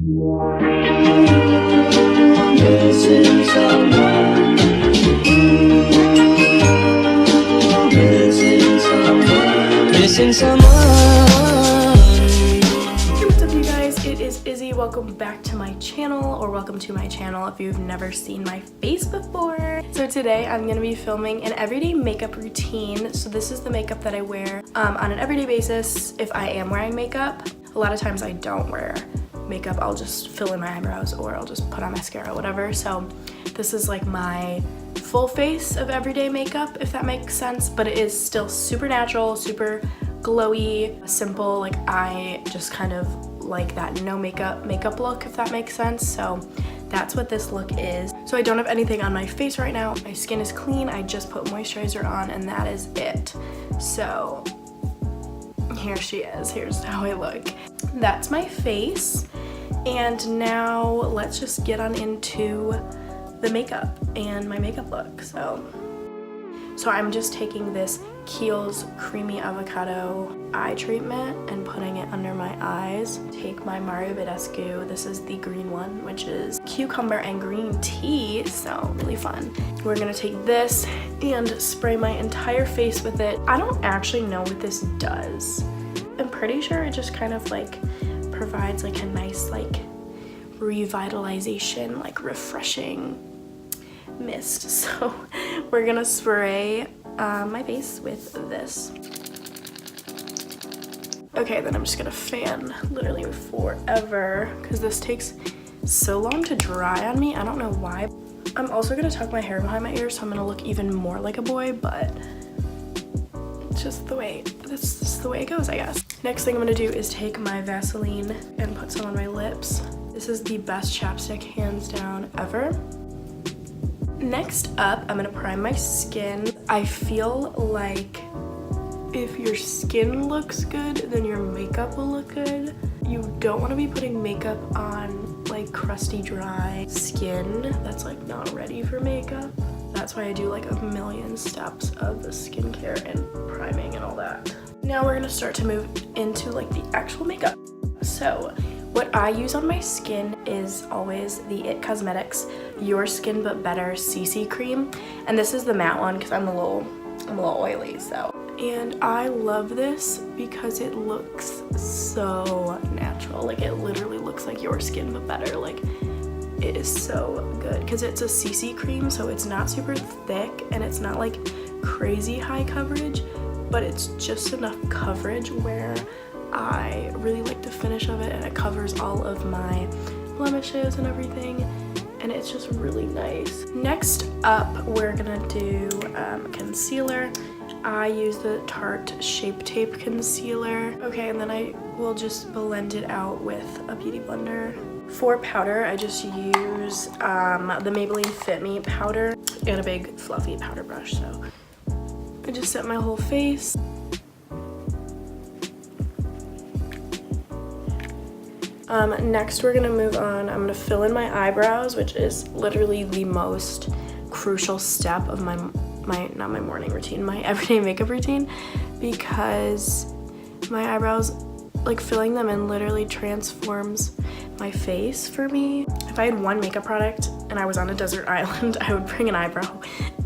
Missing someone. Missing someone. Missing someone. Hey, what's up you guys? It is Izzy. Welcome back to my channel, or welcome to my channel if you've never seen my face before. So today I'm going to be filming an everyday makeup routine. So this is the makeup that I wear on an everyday basis if I am wearing makeup. A lot of times I don't wear makeup. I'll just fill in my eyebrows or I'll just put on mascara, whatever. So this is like my full face of everyday makeup, if that makes sense, but it is still super natural, super glowy, simple. Like I just kind of like that no makeup look, if that makes sense. So that's what this look is. So I don't have anything on my face right now. My skin is clean. I just put moisturizer on and that is it. So here she is. Here's how I look. That's my face. And now let's just get on into the makeup and my makeup look. So I'm just taking this Kiehl's Creamy Avocado eye treatment and putting it under my eyes. Take my Mario Badescu, this is the green one, which is cucumber and green tea, so really fun. We're gonna take this and spray my entire face with it. I don't actually know what this does. I'm pretty sure it just kind of like provides like a nice like revitalization, like refreshing mist. So we're gonna spray my face with this. Okay, then I'm just gonna fan literally forever because this takes so long to dry on me. I don't know why. I'm also gonna tuck my hair behind my ears, so I'm gonna look even more like a boy, but it's just the way, that's just the way it goes, I guess. Next thing I'm gonna do is take my Vaseline and put some on my lips. This is the best chapstick hands down ever. Next up, I'm gonna prime my skin. I feel like if your skin looks good, then your makeup will look good. You don't want to be putting makeup on like crusty, dry skin that's like not ready for makeup. That's why I do like a million steps of the skincare and priming and all that. Now we're gonna start to move into like the actual makeup. So what I use on my skin is always the It Cosmetics Your Skin But Better CC cream, and this is the matte one because I'm a little oily. So, and I love this because it looks so natural. Like it literally looks like your skin but better. Like it is so good because it's a CC cream, so it's not super thick and it's not like crazy high coverage, but it's just enough coverage where I really like the finish of it, and it covers all of my blemishes and everything, and it's just really nice. Next up, we're gonna do concealer. I use the Tarte Shape Tape concealer. Okay, and then I will just blend it out with a beauty blender. For powder, I just use the Maybelline Fit Me powder and a big fluffy powder brush. So I just set my whole face. Next we're gonna move on. I'm gonna fill in my eyebrows, which is literally the most crucial step of not my morning routine, my everyday makeup routine, because my eyebrows, like filling them in literally transforms my face for me. If I had one makeup product and I was on a desert island, I would bring an eyebrow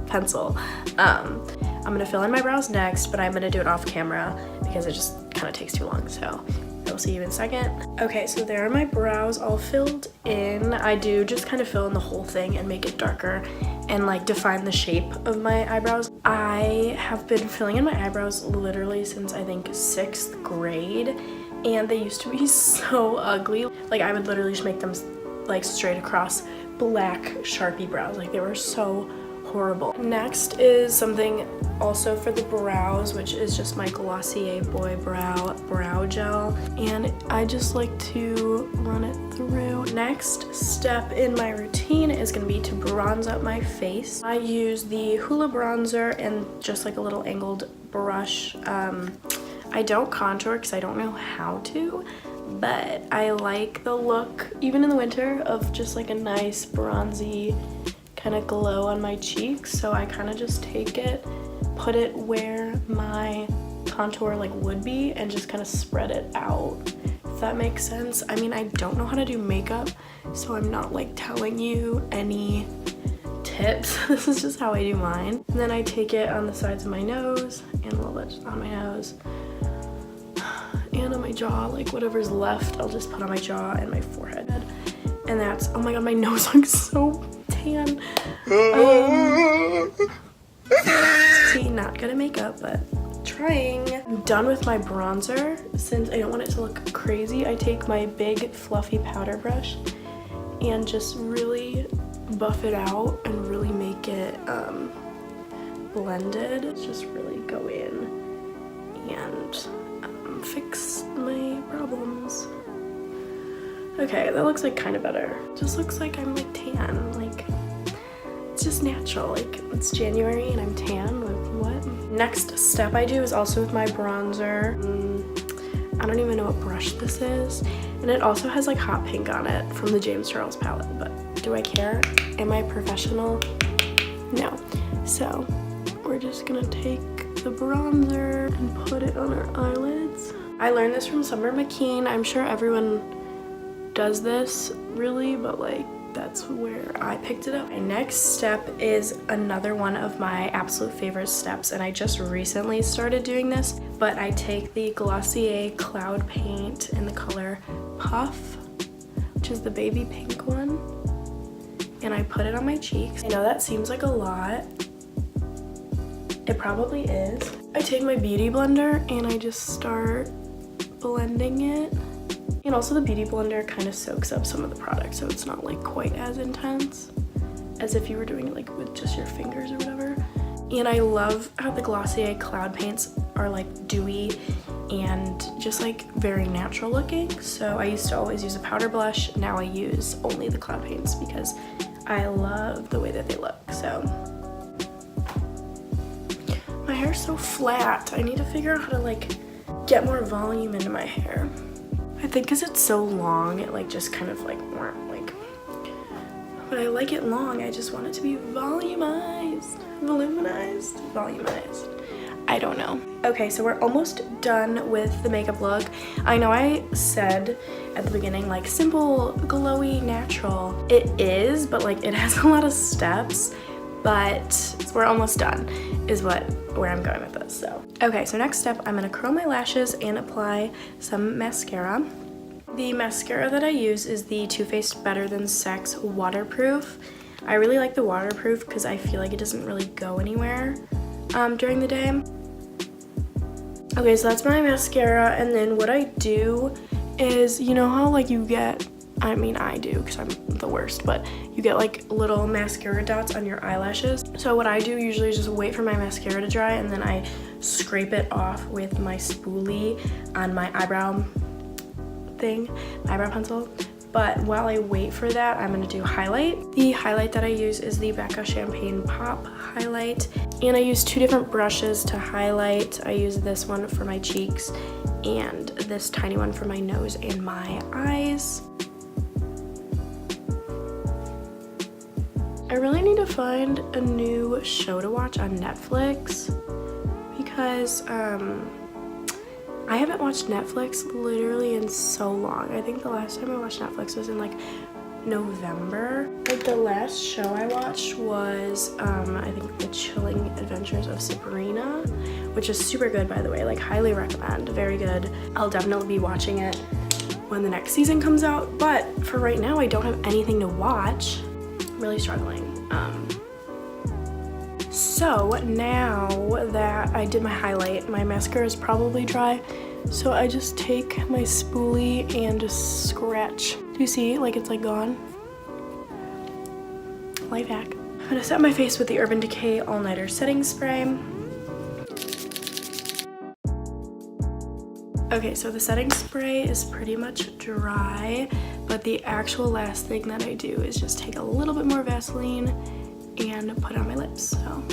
pencil. I'm gonna fill in my brows next, but I'm gonna do it off camera because it just kind of takes too long, so I'll see you in a second. Okay, so there are my brows all filled in. I do just kind of fill in the whole thing and make it darker and like define the shape of my eyebrows. I have been filling in my eyebrows literally since I think 6th grade, and they used to be so ugly. Like I would literally just make them like straight across black Sharpie brows. Like they were so horrible. Next is something also for the brows, which is just my Glossier Boy Brow Gel, and I just like to run it through. Next step in my routine is going to be to bronze up my face. I use the Hoola bronzer and just like a little angled brush. I don't contour because I don't know how to, but I like the look, even in the winter, of just like a nice bronzy kind of glow on my cheeks. So I kind of just take it, put it where my contour like would be, and just kind of spread it out that makes sense. I mean, I don't know how to do makeup, so I'm not like telling you any tips. This is just how I do mine. And then I take it on the sides of my nose and a little bit on my nose and on my jaw, like whatever's left I'll just put on my jaw and my forehead. And that's, oh my god, my nose looks so tan. See, not good at makeup, but trying. I'm done with my bronzer. Since I don't want it to look crazy, I take my big fluffy powder brush and just really buff it out and really make it blended. Just really go in and fix my problems. Okay, that looks like kind of better. Just looks like I'm like tan, like it's just natural. Like it's January and I'm tan, like what? Next step I do is also with my bronzer. I don't even know what brush this is. And it also has like hot pink on it from the James Charles palette, but do I care? Am I professional? No. So we're just gonna take the bronzer and put it on our eyelids. I learned this from Summer McKeen. I'm sure everyone does this really, but like that's where I picked it up. My next step is another one of my absolute favorite steps, and I just recently started doing this, but I take the Glossier Cloud Paint in the color Puff, which is the baby pink one, and I put it on my cheeks. I know that seems like a lot. It probably is. I take my beauty blender and I just start blending it. And also the beauty blender kind of soaks up some of the product, so it's not like quite as intense as if you were doing it like with just your fingers or whatever. And I love how the Glossier Cloud Paints are like dewy and just like very natural looking. So I used to always use a powder blush. Now I use only the Cloud Paints because I love the way that they look. So my hair's so flat. I need to figure out how to like get more volume into my hair. I think because it's so long, it like just kind of like, but I like it long. I just want it to be volumized. I don't know. Okay, so we're almost done with the makeup look. I know I said at the beginning like simple, glowy, natural. It is, but like it has a lot of steps, but we're almost done is where I'm going with this. So okay, so next step, I'm gonna curl my lashes and apply some mascara. The mascara that I use is the Too Faced Better Than Sex Waterproof. I really like the waterproof because I feel like it doesn't really go anywhere during the day. Okay, so that's my mascara, and then what I do is, you know how like you get, I mean I do because I'm the worst, but you get like little mascara dots on your eyelashes. So what I do usually is just wait for my mascara to dry, and then I scrape it off with my spoolie on my eyebrow thing, my eyebrow pencil. But while I wait for that, I'm gonna do highlight. The highlight that I use is the Becca Champagne Pop highlight, and I use two different brushes to highlight. I use this one for my cheeks and this tiny one for my nose and my eyes. I really need to find a new show to watch on Netflix because I haven't watched Netflix literally in so long. I think the last time I watched Netflix was in like November. Like the last show I watched was I think The Chilling Adventures of Sabrina, which is super good, by the way, like highly recommend, very good. I'll definitely be watching it when the next season comes out, but for right now I don't have anything to watch. I'm really struggling. So now that I did my highlight, my mascara is probably dry, so I just take my spoolie and just scratch. Do you see, like it's like gone? Life hack. I'm gonna set my face with the Urban Decay All Nighter Setting Spray. Okay, so the setting spray is pretty much dry, but the actual last thing that I do is just take a little bit more Vaseline and put it on my lips. So,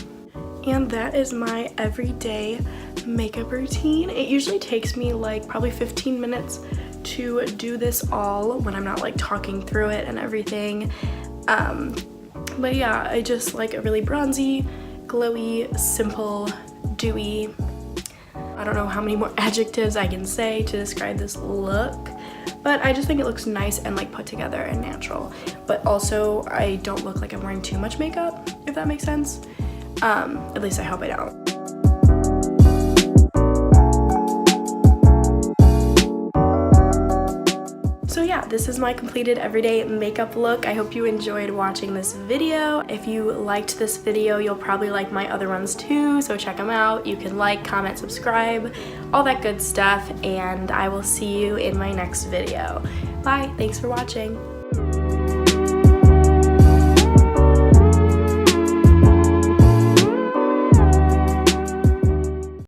and that is my everyday makeup routine. It usually takes me like probably 15 minutes to do this all when I'm not like talking through it and everything. But yeah, I just like a really bronzy, glowy, simple, dewy, I don't know how many more adjectives I can say to describe this look, but I just think it looks nice and like put together and natural. But also I don't look like I'm wearing too much makeup, if that makes sense. At least I hope I don't. So yeah, this is my completed everyday makeup look. I hope you enjoyed watching this video. If you liked this video, you'll probably like my other ones too, so check them out. You can like, comment, subscribe, all that good stuff, and I will see you in my next video. Bye, thanks for watching.